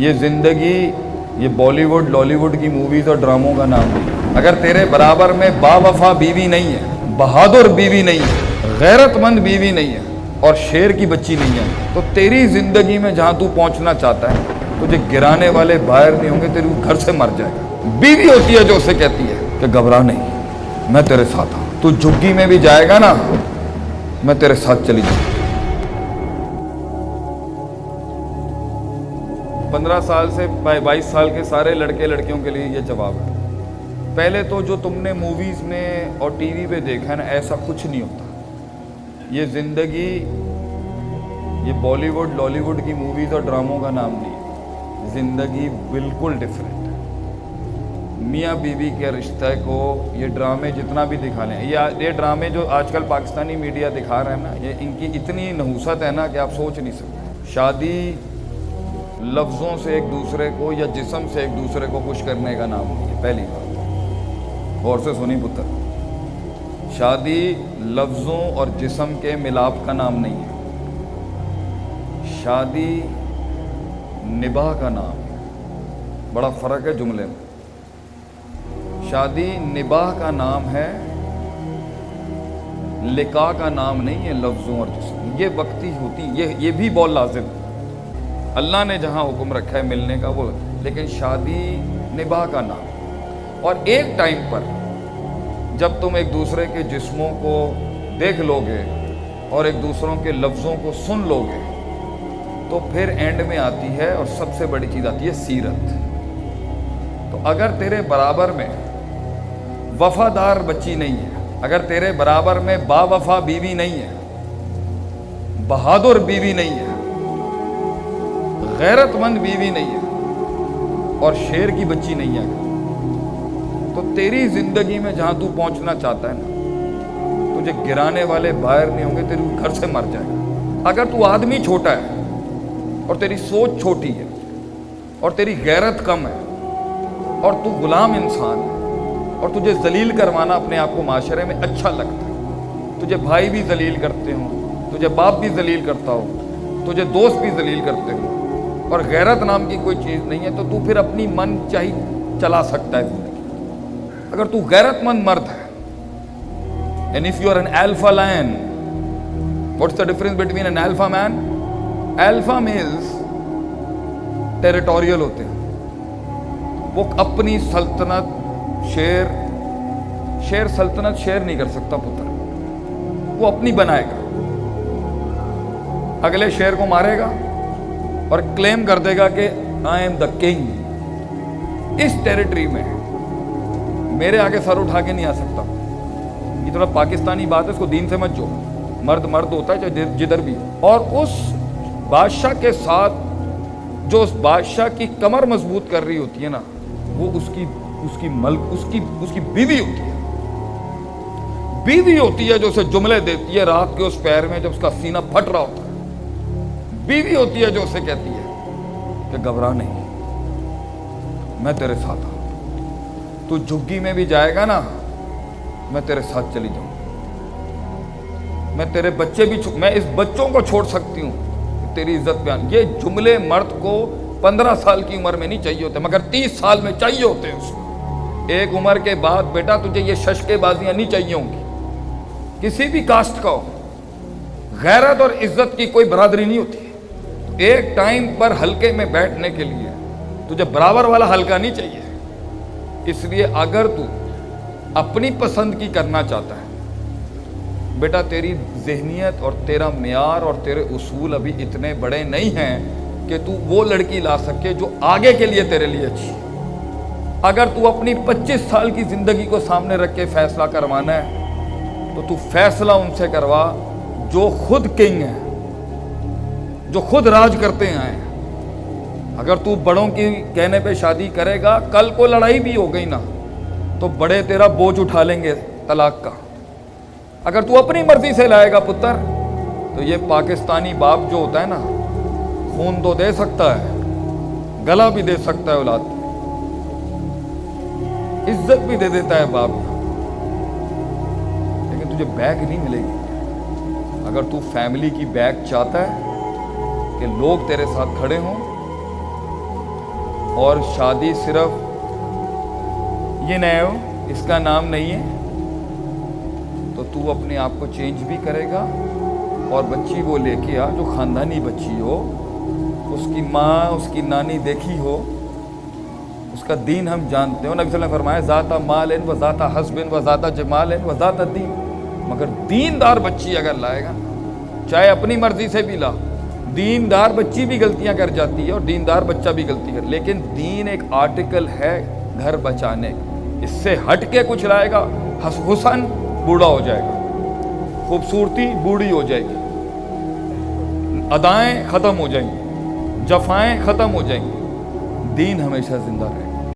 یہ زندگی یہ بالی ووڈ لالی ووڈ کی موویز اور ڈراموں کا نام نہیں. اگر تیرے برابر میں با وفا بیوی نہیں ہے, بہادر بیوی نہیں ہے, غیرت مند بیوی نہیں ہے اور شیر کی بچی نہیں ہے, تو تیری زندگی میں جہاں تو پہنچنا چاہتا ہے تجھے گرانے والے باہر نہیں ہوں گے, تیرے گھر سے مر جائے گا. بیوی ہوتی ہے جو اسے کہتی ہے کہ گھبرا نہیں, میں تیرے ساتھ ہوں, تو جھگی میں بھی جائے گا نا میں تیرے ساتھ چلی جاؤں. 15 سال سے 22 سال کے سارے لڑکے لڑکیوں کے لیے یہ جواب ہے. پہلے تو جو تم نے موویز میں اور ٹی وی پہ دیکھا ہے نا, ایسا کچھ نہیں ہوتا. یہ زندگی یہ بالی ووڈ لالی ووڈ کی موویز اور ڈراموں کا نام نہیں ہے. زندگی بالکل ڈیفرنٹ ہے. میاں بیوی کے رشتہ کو یہ ڈرامے جتنا بھی دکھا لیں, یہ ڈرامے جو آج کل پاکستانی میڈیا دکھا رہے ہیں نا, یہ ان کی اتنی نحوست ہے نا کہ آپ سوچ نہیں سکتے. شادی لفظوں سے ایک دوسرے کو یا جسم سے ایک دوسرے کو خوش کرنے کا نام نہیں ہے. پہلی بات غور سے سنی پتر, شادی لفظوں اور جسم کے ملاپ کا نام نہیں ہے. شادی نباہ کا نام ہے. بڑا فرق ہے جملے میں. شادی نباہ کا نام ہے, لقاء کا نام نہیں ہے. لفظوں اور جسم یہ وقتی ہوتی, یہ بھی بہت لازم ہے. اللہ نے جہاں حکم رکھا ہے ملنے کا وہ, لیکن شادی نباہ کا نام. اور ایک ٹائم پر جب تم ایک دوسرے کے جسموں کو دیکھ لو گے اور ایک دوسروں کے لفظوں کو سن لو گے تو پھر اینڈ میں آتی ہے اور سب سے بڑی چیز آتی ہے سیرت. تو اگر تیرے برابر میں وفادار بچی نہیں ہے, اگر تیرے برابر میں با وفا بیوی نہیں ہے, بہادر بیوی نہیں ہے, غیرت مند بیوی نہیں ہے اور شیر کی بچی نہیں ہے, تو تیری زندگی میں جہاں تو پہنچنا چاہتا ہے نا تجھے گرانے والے باہر نہیں ہوں گے, تیرے گھر سے مر جائے گا. اگر تو آدمی چھوٹا ہے اور تیری سوچ چھوٹی ہے اور تیری غیرت کم ہے اور تو غلام انسان ہے اور تجھے ذلیل کروانا اپنے آپ کو معاشرے میں اچھا لگتا ہے, تجھے بھائی بھی ذلیل کرتے ہوں, تجھے باپ بھی ذلیل کرتا ہو, تجھے دوست بھی ذلیل کرتے ہوں اور غیرت نام کی کوئی چیز نہیں ہے, تو پھر اپنی من چاہی چلا سکتا ہے زندگی. اگر تو غیرت مند مرد ہے, and if you are an alpha lion, what's the difference between an alpha man? Alpha males territorial ہوتے ہیں, وہ اپنی سلطنت شیر سلطنت شیر نہیں کر سکتا پتر, وہ اپنی بنائے گا, اگلے شیر کو مارے گا اور کلیم کر دے گا کہ I am the king. اس ٹیریٹری میں میرے آگے سر اٹھا کے نہیں آ سکتا. یہ تھوڑا پاکستانی بات ہے, اس کو دین سے مت جو. مرد مرد ہوتا ہے چاہے جدھر بھی, اور اس بادشاہ کے ساتھ جو اس بادشاہ کی کمر مضبوط کر رہی ہوتی ہے نا, وہ اس کی بیوی ہوتی ہے. بیوی ہوتی ہے جو اسے جملے دیتی ہے رات کے اس پیر میں جب اس کا سینہ پھٹ رہا ہوتا ہے. بیوی ہوتی ہے جو اسے کہتی ہے کہ گھبرا نہیں, میں تیرے ساتھ ہوں, تو جھگی میں بھی جائے گا نا میں تیرے ساتھ چلی جاؤں. میں تیرے بچے بھی میں اس بچوں کو چھوڑ سکتی ہوں, تیری عزت بیان. یہ جملے مرد کو 15 سال کی عمر میں نہیں چاہیے ہوتے, مگر 30 سال میں چاہیے ہوتے ہیں اس کو. ایک عمر کے بعد بیٹا تجھے یہ ششکے بازیاں نہیں چاہیے ہوں گی. کسی بھی کاسٹ کا ہو, غیرت اور عزت کی کوئی برادری نہیں ہوتی. ایک ٹائم پر حلقے میں بیٹھنے کے لیے تجھے برابر والا حلقہ نہیں چاہیے. اس لیے اگر تو اپنی پسند کی کرنا چاہتا ہے بیٹا, تیری ذہنیت اور تیرا معیار اور تیرے اصول ابھی اتنے بڑے نہیں ہیں کہ تو وہ لڑکی لا سکے جو آگے کے لیے تیرے لیے اچھی. اگر تو اپنی 25 سال کی زندگی کو سامنے رکھ کے فیصلہ کروانا ہے تو فیصلہ ان سے کروا جو خود کنگ ہیں, جو خود راج کرتے ہیں. اگر تو بڑوں کی کہنے پہ شادی کرے گا, کل کو لڑائی بھی ہو گئی نا تو بڑے تیرا بوجھ اٹھا لیں گے طلاق کا. اگر تو اپنی مرضی سے لائے گا پتر تو یہ پاکستانی باپ جو ہوتا ہے نا, خون تو دے سکتا ہے, گلا بھی دے سکتا ہے اولاد کو, عزت بھی دے دیتا ہے باپ, لیکن تجھے بیک نہیں ملے گی. اگر تو فیملی کی بیک چاہتا ہے کہ لوگ تیرے ساتھ کھڑے ہوں اور شادی صرف یہ نئے ہو اس کا نام نہیں ہے، تو تو اپنے آپ کو چینج بھی کرے گا، اور بچی وہ لے کے آ جو خاندانی بچی ہو، اس کی ماں اس کی نانی دیکھی ہو، اس کا دین ہم جانتے ہو۔ نبی صلی اللہ علیہ وسلم نے فرمایا ذات مال و ذات حسب و ذات جمال و ذات دین، مگر دیندار بچی اگر لائے گا، چاہے اپنی مرضی سے بھی لا، دیندار بچی بھی غلطیاں کر جاتی ہے اور دیندار بچہ بھی غلطی کر، لیکن دین ایک آرٹیکل ہے گھر بچانے، اس سے ہٹ کے کچھ لائے گا، حسن بوڑھا ہو جائے گا، خوبصورتی بوڑھی ہو جائے گی، ادائیں ختم ہو جائیں گی، جفائیں ختم ہو جائیں گی، دین ہمیشہ زندہ رہے گا۔